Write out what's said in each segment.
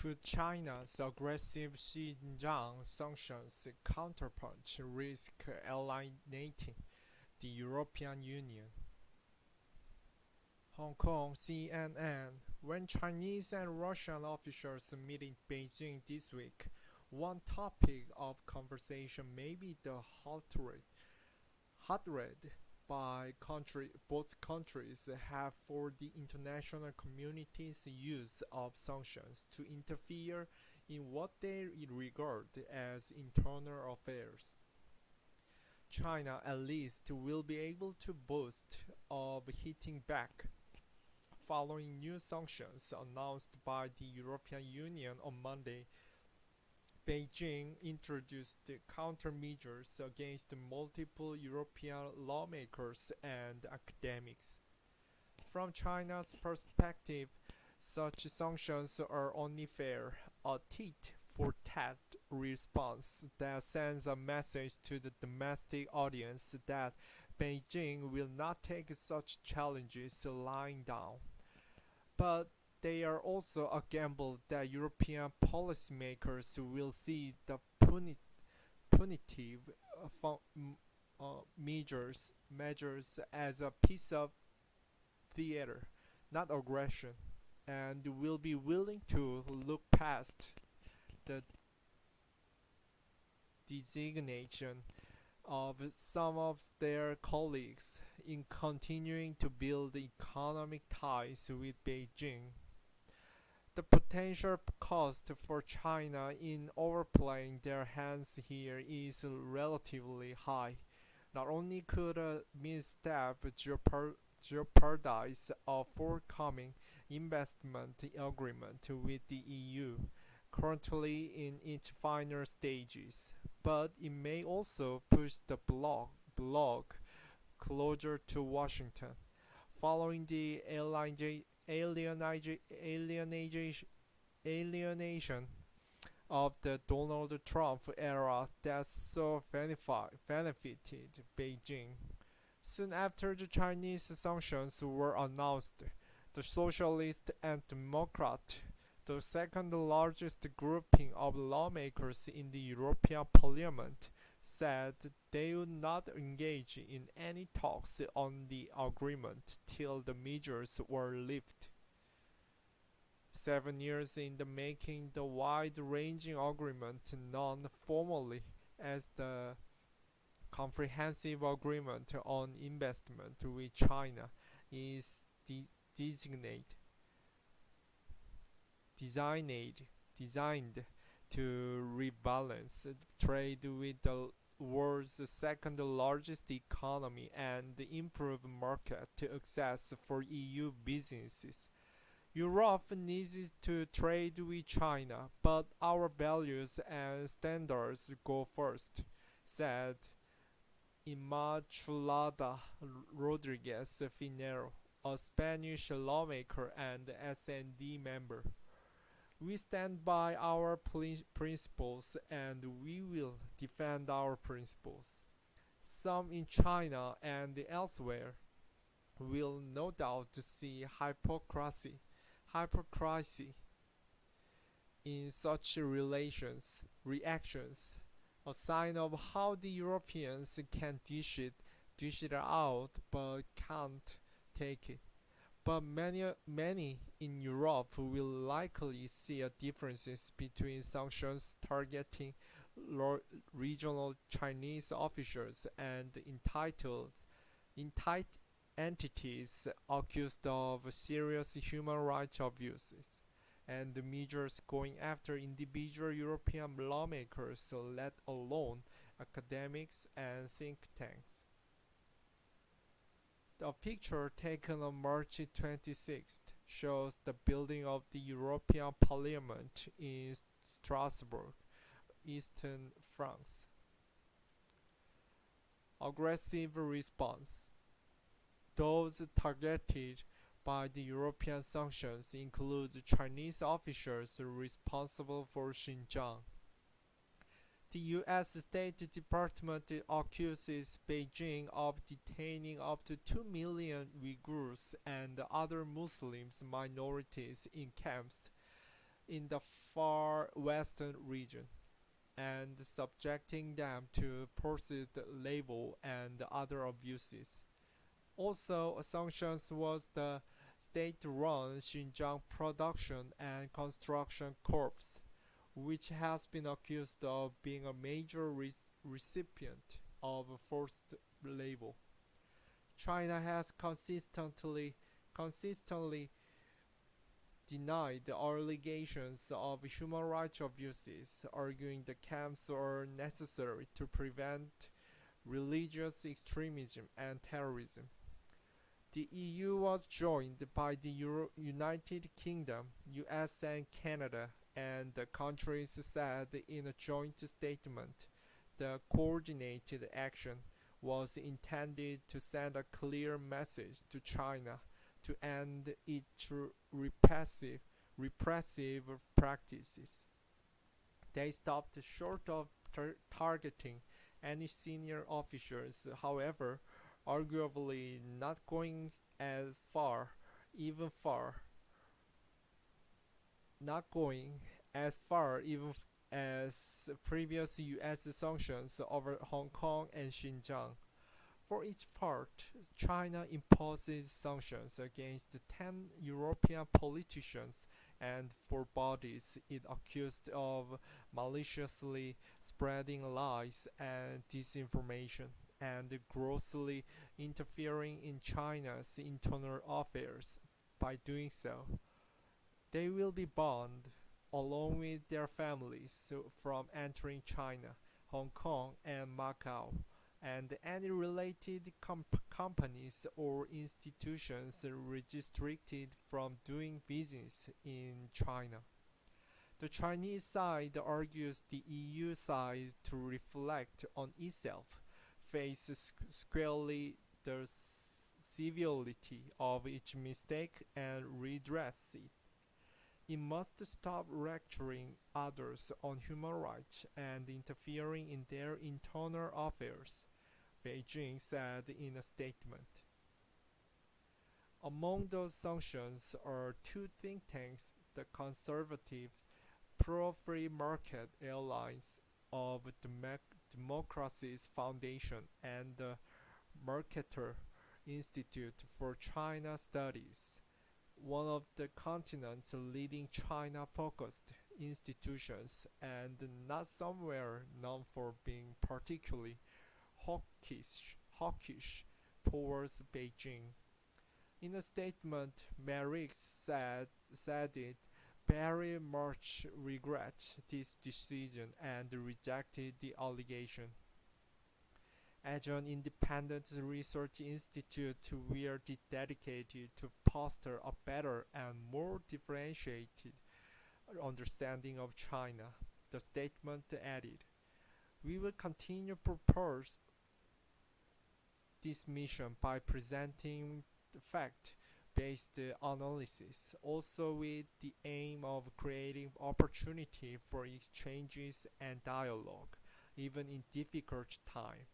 Could China's aggressive Xinjiang sanctions counterpunch risk alienating the European Union? Hong Kong CNN. When Chinese and Russian officials meet in Beijing this week, one topic of conversation may be the hatred both countries have for the international community's use of sanctions to interfere in what they regard as internal affairs. China, at least, will be able to boast of hitting back following new sanctions announced by the European Union on Monday. Beijing introduced countermeasures against multiple European lawmakers and academics. From China's perspective, such sanctions are only fair, a tit-for-tat response that sends a message to the domestic audience that Beijing will not take such challenges lying down. But they are also a gamble that European policymakers will see the punitive measures as a piece of theater, not aggression, and will be willing to look past the designation of some of their colleagues in continuing to build economic ties with Beijing. The potential cost for China in overplaying their hands here is relatively high. Not only could a misstep jeopardize a forthcoming investment agreement with the EU, currently in its final stages, but it may also push the bloc closer to Washington. Following the alienation of the Donald Trump era that so benefited Beijing. Soon after the Chinese sanctions were announced, the Socialist and Democrat, the second largest grouping of lawmakers in the European Parliament, said they would not engage in any talks on the agreement till the measures were lifted. 7 years in the making, the wide-ranging agreement, known formally as the Comprehensive Agreement on Investment with China, is designed to rebalance trade with the world's second largest economy and improve market access for EU businesses. Europe needs to trade with China, but our values and standards go first, said Immaculada Rodriguez Finero, a Spanish lawmaker and S&D member. We stand by our principles and we will defend our principles. Some in China and elsewhere will no doubt see hypocrisy in such reactions, a sign of how the Europeans can dish it out but can't take it. But many in Europe will likely see a differences between sanctions targeting regional Chinese officials and entitled entities accused of serious human rights abuses, and the measures going after individual European lawmakers, let alone academics and think tanks. The picture taken on March 26th shows the building of the European Parliament in Strasbourg, eastern France. Aggressive response. Those targeted by the European sanctions include Chinese officials responsible for Xinjiang. The U.S. State Department accuses Beijing of detaining up to 2 million Uyghurs and other Muslim minorities in camps in the far western region and subjecting them to forced labor and other abuses. Also, sanctions was the state-run Xinjiang Production and Construction Corps, which has been accused of being a major recipient of forced labor. China has consistently denied the allegations of human rights abuses, arguing the camps are necessary to prevent religious extremism and terrorism. The EU was joined by the United Kingdom, US and Canada, and the countries said in a joint statement the coordinated action was intended to send a clear message to China to end its repressive practices. They stopped short of targeting any senior officials, however, arguably not going as far, even far, not going as far even as previous US sanctions over Hong Kong and Xinjiang. For each part, China imposes sanctions against 10 European politicians and four bodies it accused of maliciously spreading lies and disinformation and grossly interfering in China's internal affairs. By doing so, they will be banned, along with their families, from entering China, Hong Kong, and Macau, and any related companies or institutions restricted from doing business in China. The Chinese side argues the EU side to reflect on itself, face squarely the severity of its mistake and redress it. It must stop lecturing others on human rights and interfering in their internal affairs, Beijing said in a statement. Among those sanctions are two think tanks, the conservative pro-free market alliance of Democracy's Foundation and the Mercator Institute for China Studies, one of the continent's leading China-focused institutions and not somewhere known for being particularly hawkish towards Beijing. In a statement, Merrick said it very much regrets this decision and rejected the allegation. As an independent research institute, we are dedicated to foster a better and more differentiated understanding of China, the statement added. We will continue to propose this mission by presenting the fact-based analysis, also with the aim of creating opportunity for exchanges and dialogue, even in difficult times.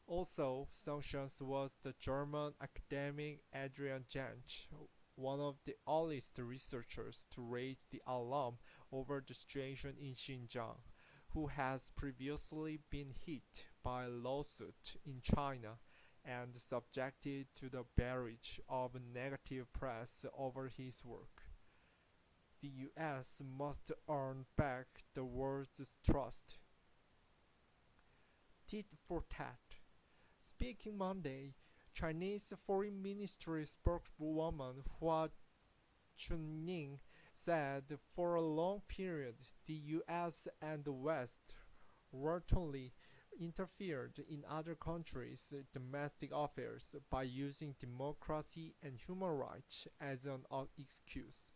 Also, sanctions was the German academic Adrian Jansch, one of the earliest researchers to raise the alarm over the situation in Xinjiang, who has previously been hit by a lawsuit in China and subjected to the barrage of negative press over his work. The US must earn back the world's trust. Tit for tat. Speaking Monday, Chinese Foreign Ministry spokeswoman Hua Chunying said for a long period the US and the West routinely interfered in other countries' domestic affairs by using democracy and human rights as an excuse.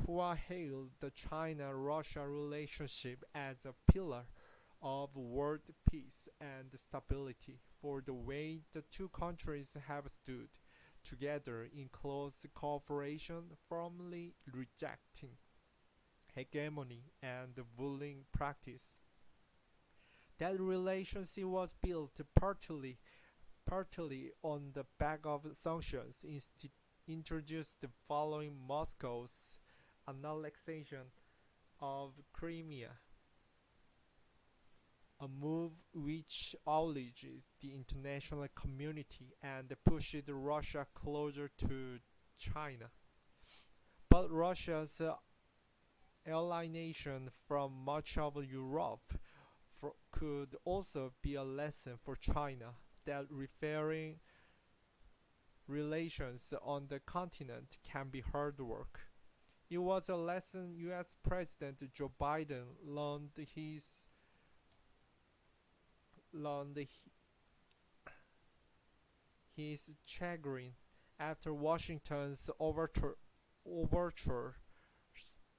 Hua hailed the China-Russia relationship as a pillar of world peace and stability for the way the two countries have stood together in close cooperation, firmly rejecting hegemony and bullying practice. That relationship was built partly on the back of sanctions introduced following Moscow's annexation of Crimea, a move which outrages the international community and pushed Russia closer to China. But Russia's alienation from much of Europe could also be a lesson for China that referring relations on the continent can be hard work. It was a lesson US President Joe Biden learned his chagrin after Washington's overture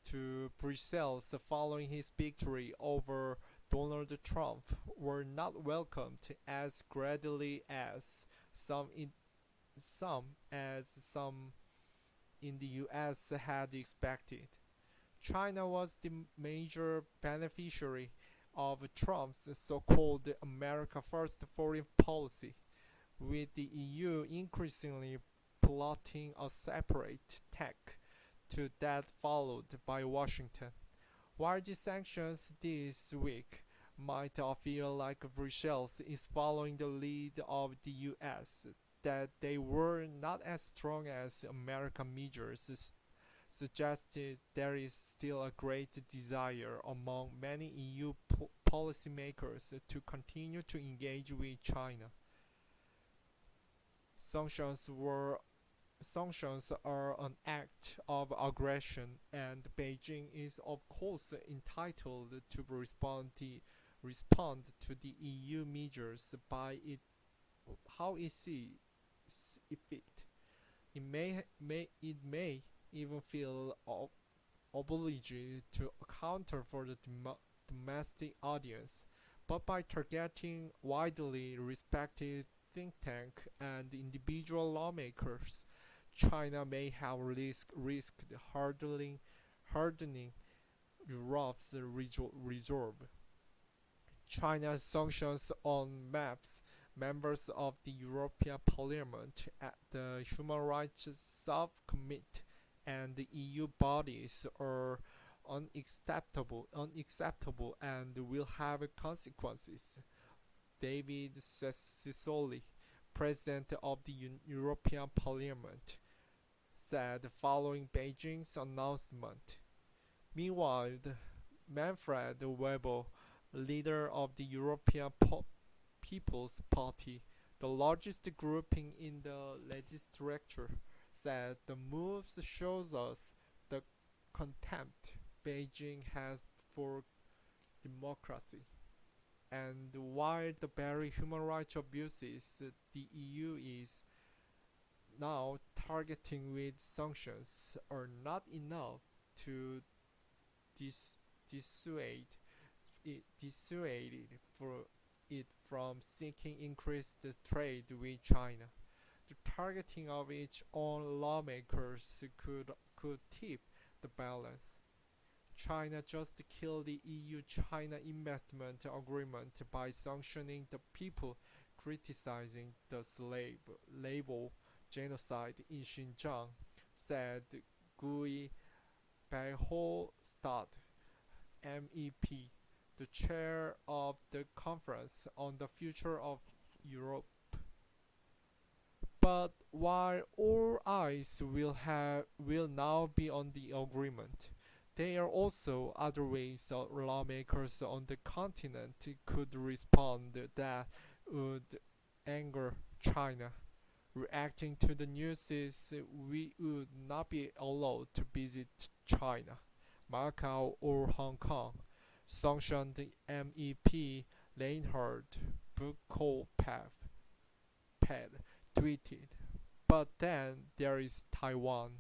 to Brussels following his victory over Donald Trump were not welcomed as greedily as some in some in the US had expected. China was the major beneficiary of Trump's so-called America First foreign policy, with the EU increasingly plotting a separate tack to that followed by Washington. While the sanctions this week might feel like Brussels is following the lead of the US, that they were not as strong as American measures suggested there is still a great desire among many EU policymakers to continue to engage with China. Sanctions were Sanctions are an act of aggression, and Beijing is of course entitled to respond to the EU measures by how it sees fit. It may even feel obliged to counter for the domestic audience, but by targeting widely respected think tank and individual lawmakers, China may have risked hardening Europe's resolve. China's sanctions on MAPs, members of the European Parliament, at the Human Rights Subcommittee, and the EU bodies are unacceptable and will have consequences. David Sassoli, President of the European Parliament, said following Beijing's announcement. Meanwhile, Manfred Weber, leader of the European People's Party, the largest grouping in the legislature, said the moves shows us the contempt Beijing has for democracy. And while the very human rights abuses the EU is now targeting with sanctions are not enough to dissuade it from seeking increased trade with China. The targeting of its own lawmakers could tip the balance. China just killed the EU-China investment agreement by sanctioning the people criticizing the slave label genocide in Xinjiang, said Guy Verhofstadt, MEP, the chair of the Conference on the Future of Europe. But while all eyes will now be on the agreement, there are also other ways lawmakers on the continent could respond that would anger China. Reacting to the news is we would not be allowed to visit China, Macau or Hong Kong, sanctioned MEP Reinhard Bukopath tweeted. But then there is Taiwan.